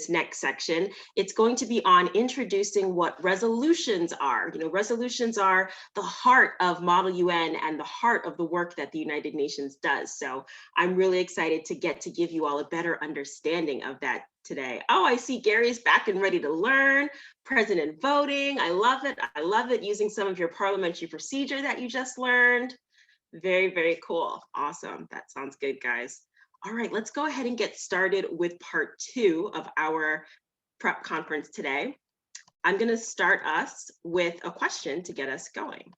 next section, it's going to be on introducing what resolutions are. Resolutions are the heart of Model UN and the heart of the work that the United Nations does. So I'm really excited to get to give you all a better understanding of that today. Oh, I see Gary's back and ready to learn. President voting, I love it. I love it, using some of your parliamentary procedure that you just learned. Very, very cool. Awesome. That sounds good, guys. All right, let's go ahead and get started with part 2 of our prep conference today. I'm going to start us with a question to get us going.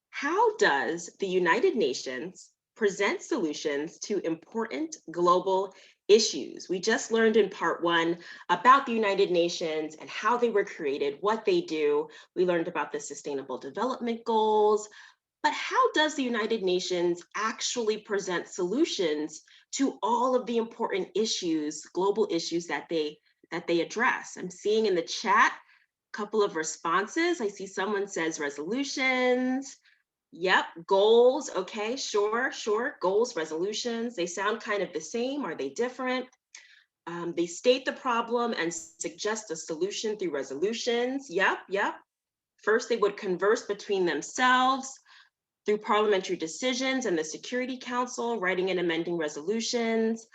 How does the United Nations present solutions to important global issues? We just learned in part 1 about the United Nations and how they were created, what they do. We learned about the Sustainable Development Goals. But how does the United Nations actually present solutions to all of the important issues, global issues that they address? I'm seeing in the chat a couple of responses. I see someone says resolutions. Yep, goals. Okay, sure. Goals, resolutions. They sound kind of the same. Are they different? They state the problem and suggest a solution through resolutions. Yep. First, they would converse between themselves through parliamentary decisions and the Security Council, writing and amending resolutions.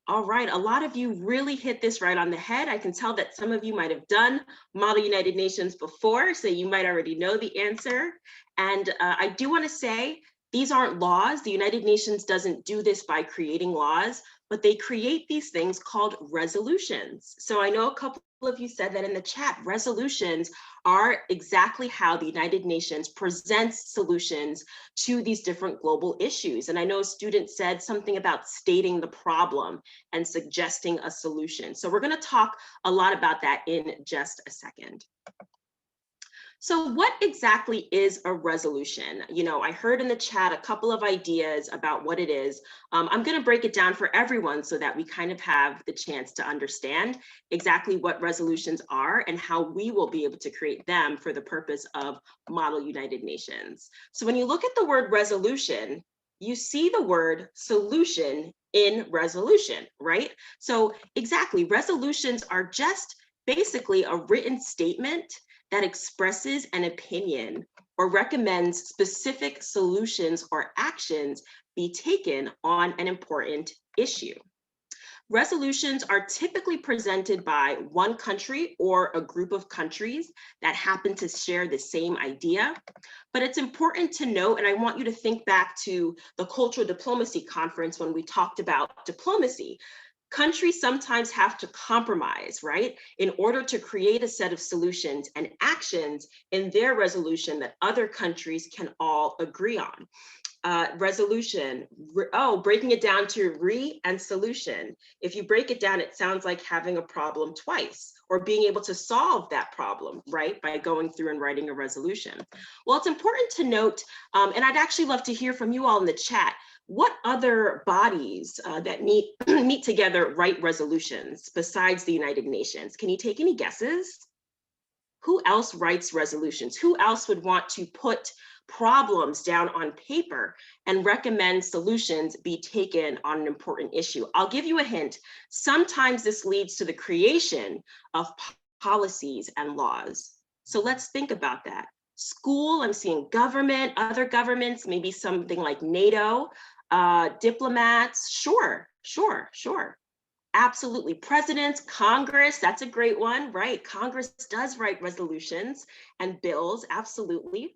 All right, a lot of you really hit this right on the head. I can tell that some of you might have done Model United Nations before, so you might already know the answer. And I do want to say, these aren't laws. The United Nations doesn't do this by creating laws, but they create these things called resolutions. So I know a couple of you said that in the chat. Resolutions are exactly how the United Nations presents solutions to these different global issues. And I know a student said something about stating the problem and suggesting a solution. So we're going to talk a lot about that in just a second. So what exactly is a resolution? I heard in the chat a couple of ideas about what it is. I'm going to break it down for everyone so that we kind of have the chance to understand exactly what resolutions are and how we will be able to create them for the purpose of Model United Nations. So when you look at the word resolution, you see the word solution in resolution, right? So exactly, resolutions are just basically a written statement that expresses an opinion or recommends specific solutions or actions be taken on an important issue. Resolutions are typically presented by one country or a group of countries that happen to share the same idea. But it's important to note, and I want you to think back to the Cultural Diplomacy Conference when we talked about diplomacy. Countries sometimes have to compromise, right, in order to create a set of solutions and actions in their resolution that other countries can all agree on. Resolution, breaking it down to re and solution. If you break it down, it sounds like having a problem twice or being able to solve that problem, right, by going through and writing a resolution. Well, it's important to note, and I'd actually love to hear from you all in the chat, what other bodies that meet together write resolutions besides the United Nations? Can you take any guesses? Who else writes resolutions? Who else would want to put problems down on paper and recommend solutions be taken on an important issue? I'll give you a hint. Sometimes this leads to the creation of policies and laws. So let's think about that. School, I'm seeing government, other governments, maybe something like NATO, diplomats, sure. Absolutely. Presidents, Congress, that's a great one, right? Congress does write resolutions and bills, absolutely.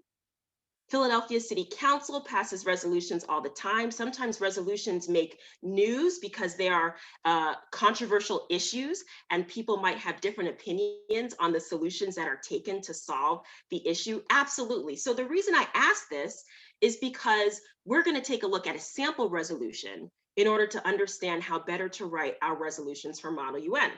Philadelphia City Council passes resolutions all the time. Sometimes resolutions make news because they are controversial issues and people might have different opinions on the solutions that are taken to solve the issue. Absolutely. So the reason I ask this is because we're going to take a look at a sample resolution in order to understand how better to write our resolutions for Model UN.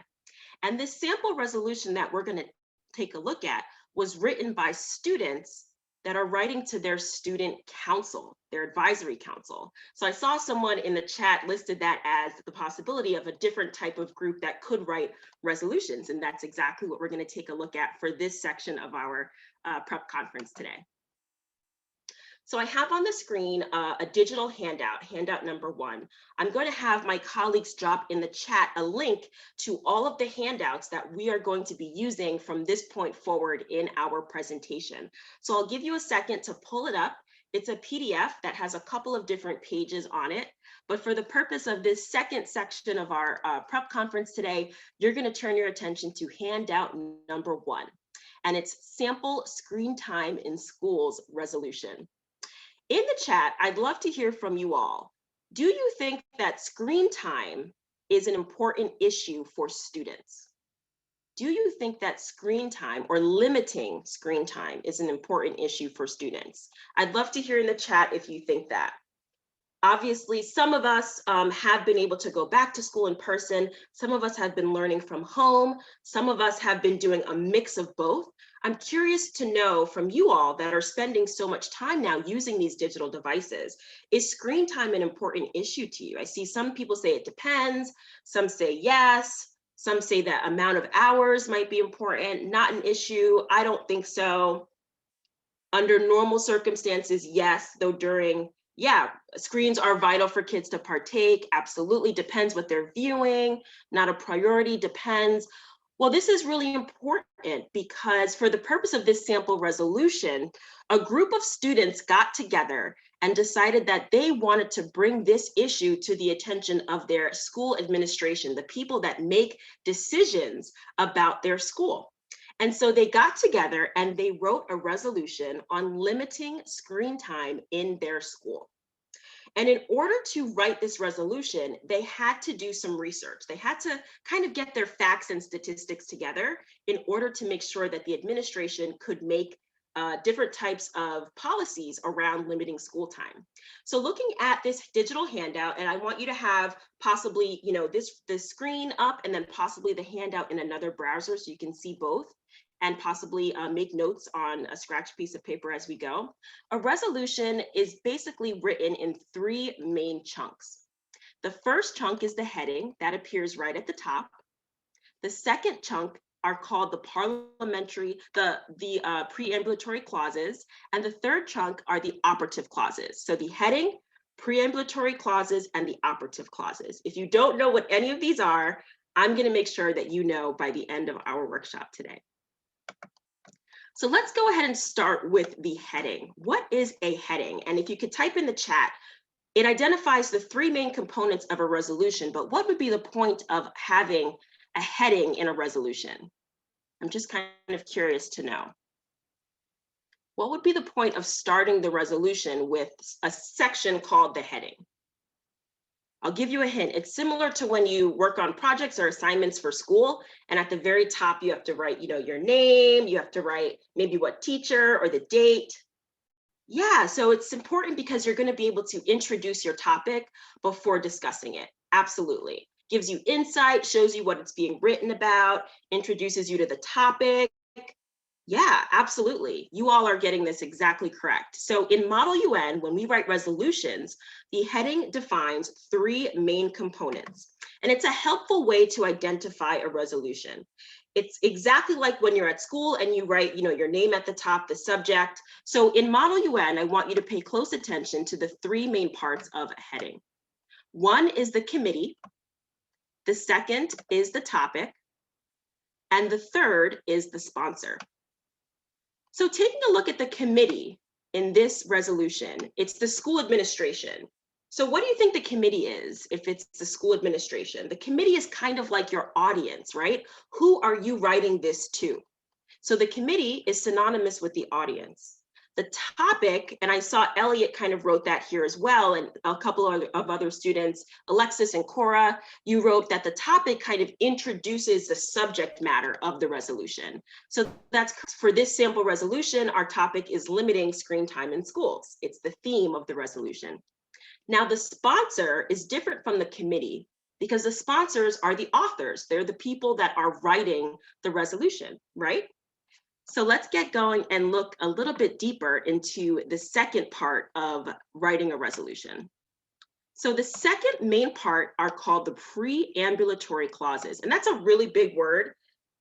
And this sample resolution that we're going to take a look at was written by students that are writing to their student council, their advisory council. So I saw someone in the chat listed that as the possibility of a different type of group that could write resolutions. And that's exactly what we're going to take a look at for this section of our prep conference today. So I have on the screen a digital handout number 1. I'm going to have my colleagues drop in the chat a link to all of the handouts that we are going to be using from this point forward in our presentation. So I'll give you a second to pull it up. It's a PDF that has a couple of different pages on it. But for the purpose of this second section of our prep conference today, you're going to turn your attention to handout number 1. And it's Sample Screen Time in Schools Resolution. In the chat, I'd love to hear from you all. Do you think that screen time is an important issue for students? Do you think that screen time or limiting screen time is an important issue for students? I'd love to hear in the chat if you think that. Obviously, some of us have been able to go back to school in person. Some of us have been learning from home. Some of us have been doing a mix of both. I'm curious to know from you all that are spending so much time now using these digital devices, is screen time an important issue to you? I see some people say it depends, some say yes, some say that amount of hours might be important, not an issue. I don't think so. Under normal circumstances, yes, though during, yeah, screens are vital for kids to partake. Absolutely, depends what they're viewing, not a priority, depends. Well, this is really important because for the purpose of this sample resolution, a group of students got together and decided that they wanted to bring this issue to the attention of their school administration, the people that make decisions about their school. And so they got together and they wrote a resolution on limiting screen time in their school. And in order to write this resolution, they had to do some research. They had to kind of get their facts and statistics together in order to make sure that the administration could make different types of policies around limiting school time. So looking at this digital handout, and I want you to have possibly, this screen up and then possibly the handout in another browser so you can see both, and possibly make notes on a scratch piece of paper as we go. A resolution is basically written in 3 main chunks. The first chunk is the heading that appears right at the top. The second chunk are called the preambulatory clauses, and the third chunk are the operative clauses. So the heading, preambulatory clauses, and the operative clauses. If you don't know what any of these are, I'm going to make sure that you know by the end of our workshop today. So let's go ahead and start with the heading. What is a heading? And if you could type in the chat, it identifies the 3 main components of a resolution, but what would be the point of having a heading in a resolution? I'm just kind of curious to know. What would be the point of starting the resolution with a section called the heading? I'll give you a hint. It's similar to when you work on projects or assignments for school, and at the very top, you have to write, your name, you have to write maybe what teacher or the date. Yeah, so it's important because you're going to be able to introduce your topic before discussing it. Absolutely. Gives you insight, shows you what it's being written about, introduces you to the topic. Yeah, absolutely. You all are getting this exactly correct. So in Model UN, when we write resolutions, the heading defines 3 main components, and it's a helpful way to identify a resolution. It's exactly like when you're at school and you write, your name at the top, the subject. So in Model UN, I want you to pay close attention to the 3 main parts of a heading. One is the committee, the second is the topic, and the third is the sponsor. So taking a look at the committee in this resolution, it's the school administration. So what do you think the committee is if it's the school administration? The committee is kind of like your audience, right? Who are you writing this to? So the committee is synonymous with the audience. The topic, and I saw Elliot kind of wrote that here as well, and a couple of other students, Alexis and Cora, you wrote that the topic kind of introduces the subject matter of the resolution. So that's for this sample resolution, our topic is limiting screen time in schools. It's the theme of the resolution. Now the sponsor is different from the committee because the sponsors are the authors. They're the people that are writing the resolution, right? So let's get going and look a little bit deeper into the second part of writing a resolution. So the second main part are called the preambulatory clauses, and that's a really big word,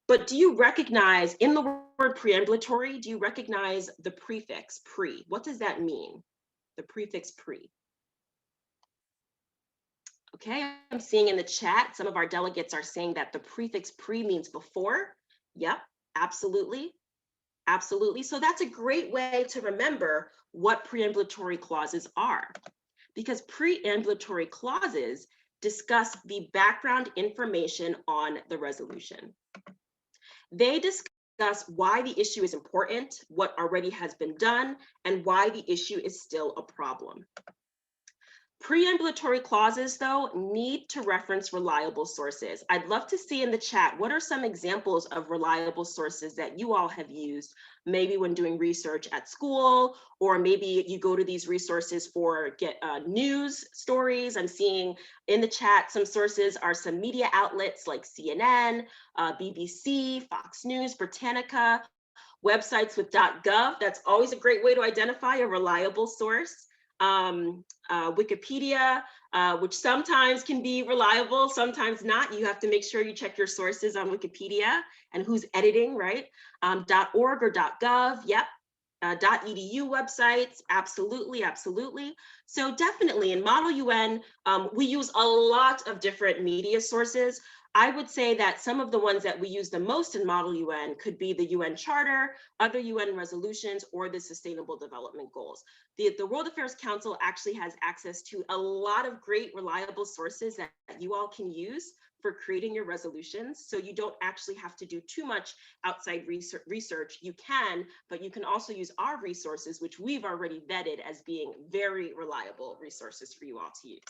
but do you recognize in the word preambulatory, do you recognize the prefix pre? What does that mean? the prefix pre. Okay, I'm seeing in the chat, some of our delegates are saying that the prefix pre means before. Yep, absolutely. Absolutely. So that's a great way to remember what preambulatory clauses are, because preambulatory clauses discuss the background information on the resolution. They discuss why the issue is important, what already has been done, and why the issue is still a problem. Preambulatory clauses, though, need to reference reliable sources. I'd love to see in the chat, what are some examples of reliable sources that you all have used, maybe when doing research at school, or maybe you go to these resources for news stories. I'm seeing in the chat some sources are some media outlets like CNN, BBC, Fox News, Britannica, websites with .gov. That's always a great way to identify a reliable source. Wikipedia, which sometimes can be reliable, sometimes not. You have to make sure you check your sources on Wikipedia and who's editing, right? .org or .gov, yep. .edu websites, absolutely, absolutely. So definitely in Model UN, we use a lot of different media sources. I would say that some of the ones that we use the most in Model UN could be the UN Charter, other UN resolutions, or the Sustainable Development Goals. The World Affairs Council actually has access to a lot of great reliable sources that you all can use for creating your resolutions. So you don't actually have to do too much outside research. You can, but you can also use our resources, which we've already vetted as being very reliable resources for you all to use.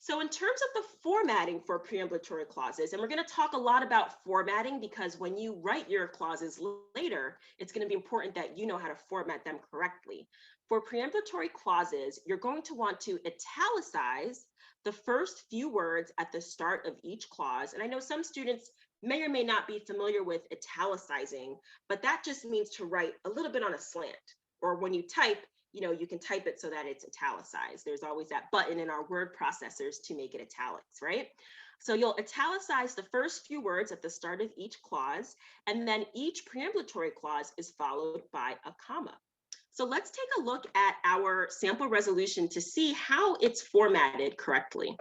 So in terms of the formatting for preambulatory clauses, and we're going to talk a lot about formatting because when you write your clauses later, it's going to be important that you know how to format them correctly. For preambulatory clauses, you're going to want to italicize the first few words at the start of each clause. And I know some students may or may not be familiar with italicizing, but that just means to write a little bit on a slant, or when you type, you can type it so that it's italicized. There's always that button in our word processors to make it italics, right? So you'll italicize the first few words at the start of each clause, and then each preambulatory clause is followed by a comma. So let's take a look at our sample resolution to see how it's formatted correctly.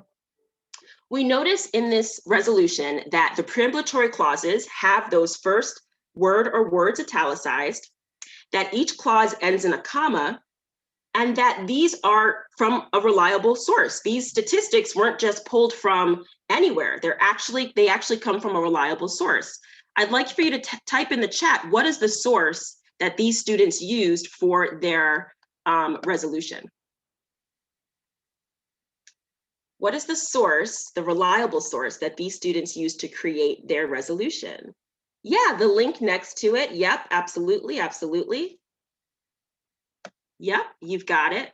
We notice in this resolution that the preambulatory clauses have those first word or words italicized, that each clause ends in a comma, and that these are from a reliable source. These statistics weren't just pulled from anywhere. They actually come from a reliable source. I'd like for you to type in the chat, what is the source that these students used for their resolution? What is the source, the reliable source that these students used to create their resolution? Yeah, the link next to it. Yep, absolutely, absolutely. Yep, you've got it.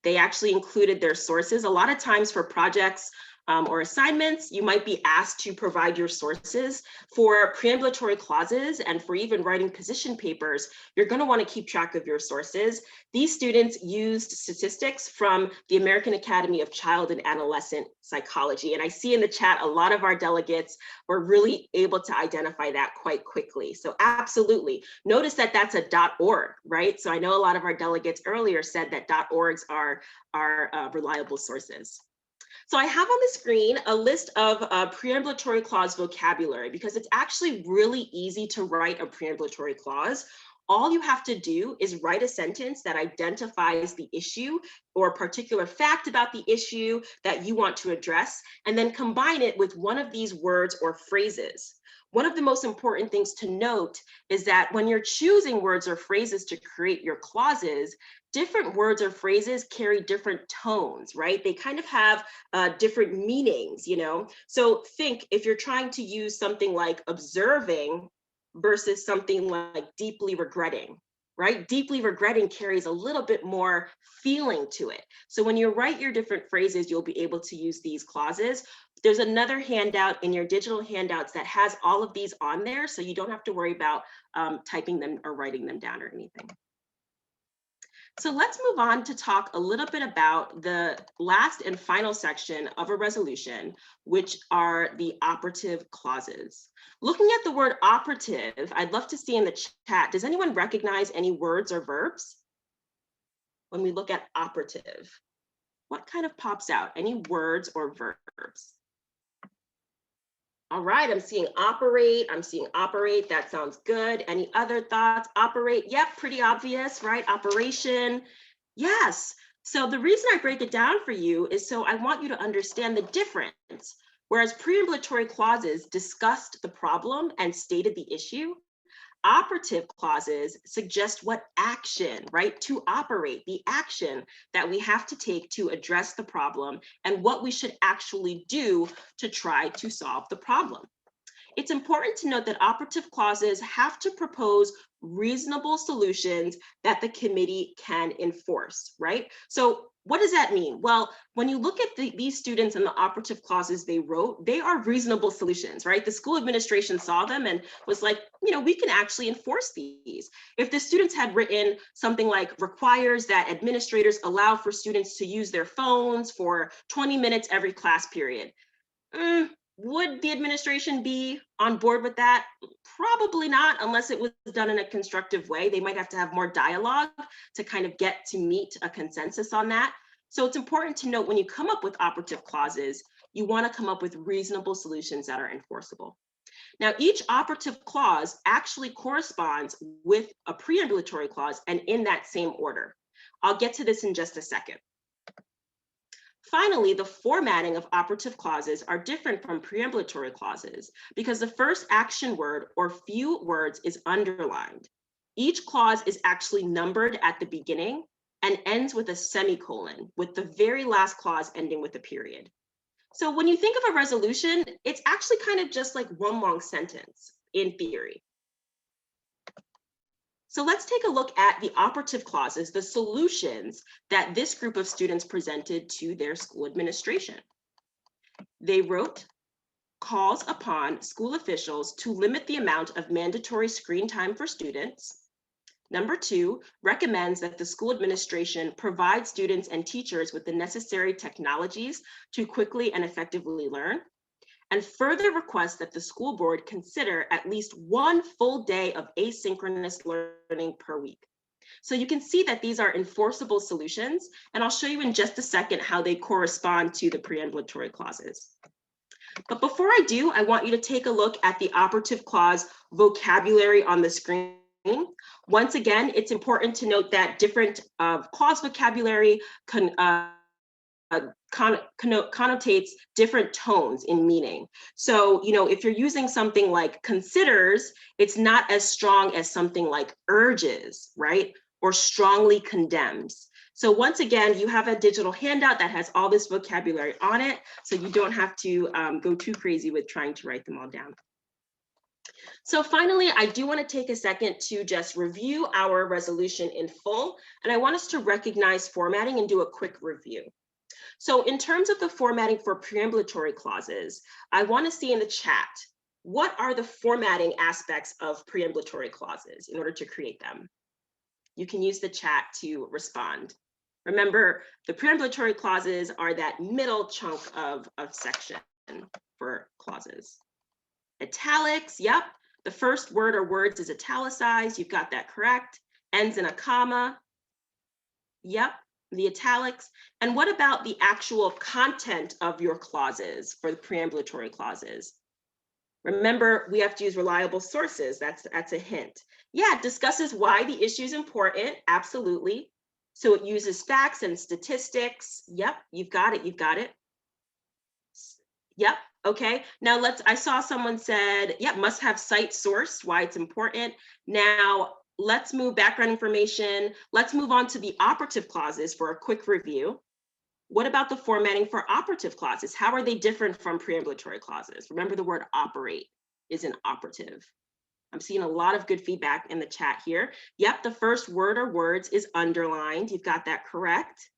They actually included their sources. A lot of times for projects or assignments, you might be asked to provide your sources. For preambulatory clauses and for even writing position papers, you're going to want to keep track of your sources. These students used statistics from the American Academy of Child and Adolescent Psychology. And I see in the chat, a lot of our delegates were really able to identify that quite quickly. So absolutely. Notice that that's a .org, right? So I know a lot of our delegates earlier said that .orgs are reliable sources. So I have on the screen a list of preambulatory clause vocabulary because it's actually really easy to write a preambulatory clause. All you have to do is write a sentence that identifies the issue or a particular fact about the issue that you want to address, and then combine it with one of these words or phrases. One of the most important things to note is that when you're choosing words or phrases to create your clauses, different words or phrases carry different tones, right? They kind of have different meanings, So think if you're trying to use something like observing versus something like deeply regretting, right? Deeply regretting carries a little bit more feeling to it. So when you write your different phrases, you'll be able to use these clauses. There's another handout in your digital handouts that has all of these on there, so you don't have to worry about typing them or writing them down or anything. So let's move on to talk a little bit about the last and final section of a resolution, which are the operative clauses. Looking at the word operative, I'd love to see in the chat, does anyone recognize any words or verbs? when we look at operative? What kind of pops out? Any words or verbs? All right, I'm seeing operate. I'm seeing operate. That sounds good. Any other thoughts? Operate. Yep, pretty obvious, right? Operation. Yes. So the reason I break it down for you is so I want you to understand the difference. Whereas preambulatory clauses discussed the problem and stated the issue, operative clauses suggest what action, right, to operate, the action that we have to take to address the problem and what we should actually do to try to solve the problem. It's important to note that operative clauses have to propose reasonable solutions that the committee can enforce, right? So what does that mean? Well, when you look at these students and the operative clauses they wrote, they are reasonable solutions, right? The school administration saw them and was like, we can actually enforce these. If the students had written something like requires that administrators allow for students to use their phones for 20 minutes every class period, would the administration be on board with that? Probably not, unless it was done in a constructive way. They might have to have more dialogue to kind of get to meet a consensus on that. So it's important to note when you come up with operative clauses, you want to come up with reasonable solutions that are enforceable. Now, each operative clause actually corresponds with a preambulatory clause and in that same order. I'll get to this in just a second. Finally, the formatting of operative clauses are different from preambulatory clauses because the first action word or few words is underlined. Each clause is actually numbered at the beginning and ends with a semicolon, with the very last clause ending with a period. So when you think of a resolution, it's actually kind of just like one long sentence in theory. So let's take a look at the operative clauses, the solutions that this group of students presented to their school administration. They wrote, calls upon school officials to limit the amount of mandatory screen time for students. Number 2, recommends that the school administration provide students and teachers with the necessary technologies to quickly and effectively learn. And further requests that the school board consider at least one full day of asynchronous learning per week. So you can see that these are enforceable solutions, and I'll show you in just a second how they correspond to the preambulatory clauses. But before I do, I want you to take a look at the operative clause vocabulary on the screen. Once again, it's important to note that different clause vocabulary connotates different tones in meaning. So, if you're using something like considers, it's not as strong as something like urges, right? Or strongly condemns. So once again, you have a digital handout that has all this vocabulary on it, so you don't have to go too crazy with trying to write them all down. So finally, I do want to take a second to just review our resolution in full, and I want us to recognize formatting and do a quick review. So in terms of the formatting for preambulatory clauses, I want to see in the chat, what are the formatting aspects of preambulatory clauses in order to create them? You can use the chat to respond. Remember, the preambulatory clauses are that middle chunk of section for clauses. Italics, yep. The first word or words is italicized. You've got that correct. Ends in a comma. Yep. The italics. And what about the actual content of your clauses for the preambulatory clauses? Remember, we have to use reliable sources. That's a hint. Yeah, it discusses why the issue is important. Absolutely. So it uses facts and statistics. Yep, you've got it. You've got it. Yep. Okay. Now I saw someone said, yep, must have cite source, why it's important. Now, let's move background information. Let's move on to the operative clauses for a quick review. What about the formatting for operative clauses? How are they different from preambulatory clauses? Remember, the word operate is an operative. I'm seeing a lot of good feedback in the chat here. Yep, the first word or words is underlined. You've got that correct.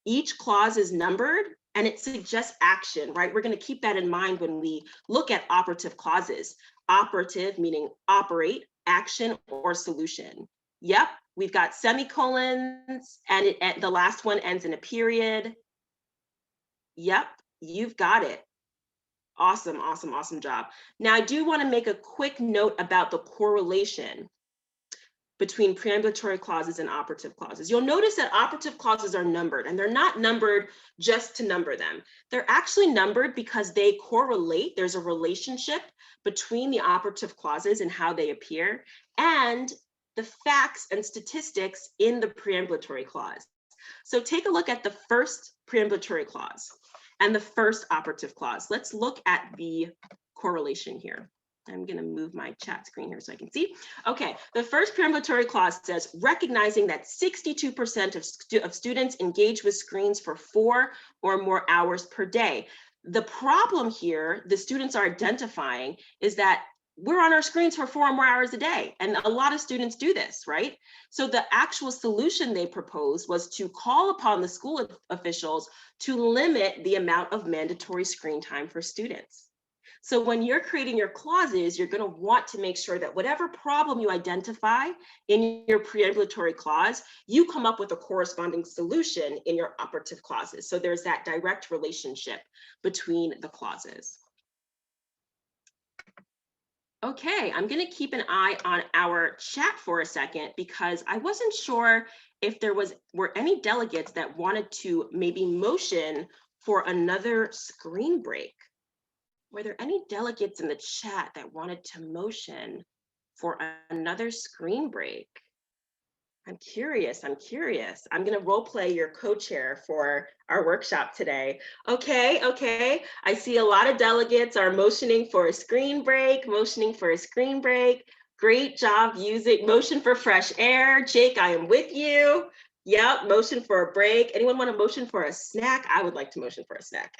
Each clause is numbered and it suggests action, right? We're going to keep that in mind when we look at operative clauses. Operative meaning operate, action, or solution. Yep, we've got semicolons and the last one ends in a period. Yep, you've got it. Awesome, awesome, awesome job. Now, I do want to make a quick note about the correlation. between preambulatory clauses and operative clauses. You'll notice that operative clauses are numbered, and they're not numbered just to number them. They're actually numbered because they correlate. There's a relationship between the operative clauses and how they appear, and the facts and statistics in the preambulatory clause. So take a look at the first preambulatory clause and the first operative clause. Let's look at the correlation here. I'm going to move my chat screen here so I can see. Okay, the first preambulatory clause says, recognizing that 62% of students engage with screens for 4 or more hours per day. The problem here the students are identifying is that we're on our screens for 4 or more hours a day, and a lot of students do this, right? So the actual solution they proposed was to call upon the school officials to limit the amount of mandatory screen time for students. So when you're creating your clauses, you're going to want to make sure that whatever problem you identify in your preambulatory clause, you come up with a corresponding solution in your operative clauses. So there's that direct relationship between the clauses. Okay, I'm going to keep an eye on our chat for a second because I wasn't sure if there were any delegates that wanted to maybe motion for another screen break. Were there any delegates in the chat that wanted to motion for another screen break? I'm curious. I'm going to role play your co-chair for our workshop today. Okay. I see a lot of delegates are motioning for a screen break, Great job using motion for fresh air. Jake, I am with you. Yep, motion for a break. Anyone want to motion for a snack? I would like to motion for a snack.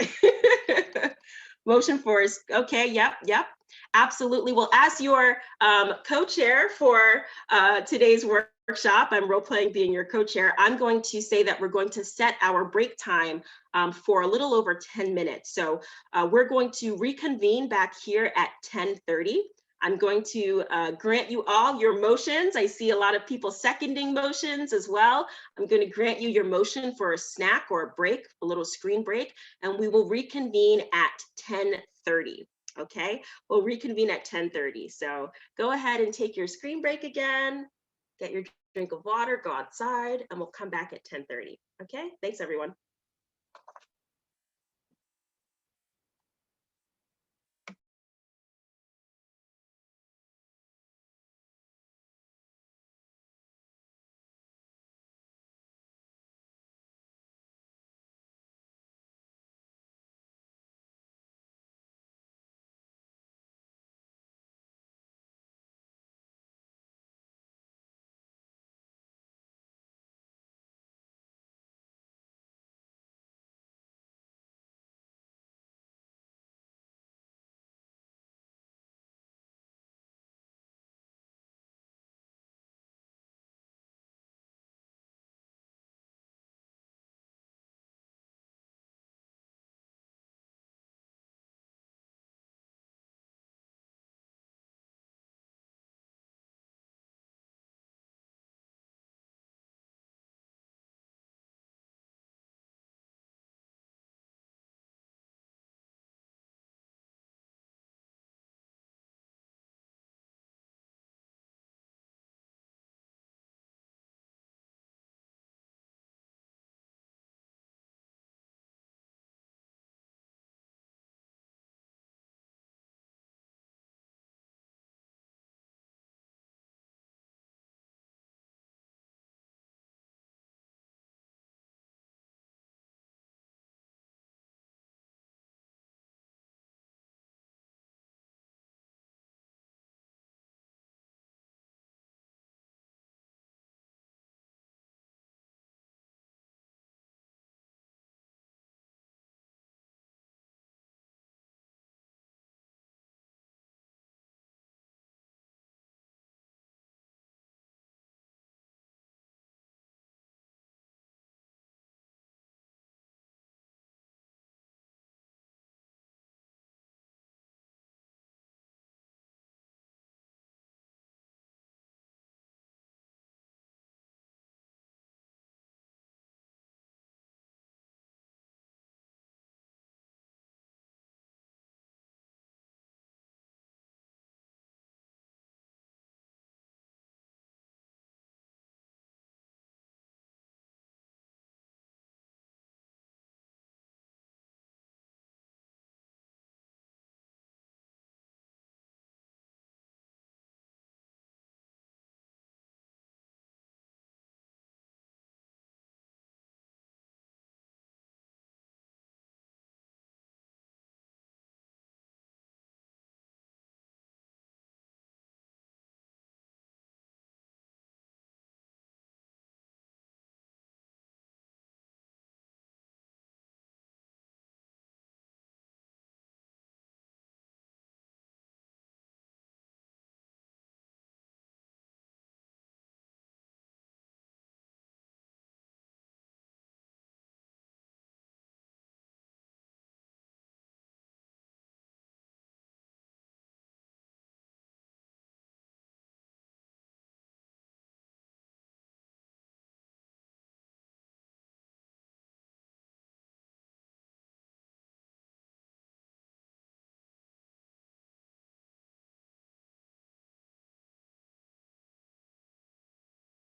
Motion for, okay, yep, absolutely. Well, as your co-chair for today's workshop, I'm role-playing being your co-chair, I'm going to say that we're going to set our break time for a little over 10 minutes. So we're going to reconvene back here at 10:30. I'm going to grant you all your motions. I see a lot of people seconding motions as well. I'm going to grant you your motion for a snack or a break, a little screen break, and we will reconvene at 10:30. Okay, we'll reconvene at 10:30. So go ahead and take your screen break again, get your drink of water, go outside, and we'll come back at 10:30. Okay, thanks everyone.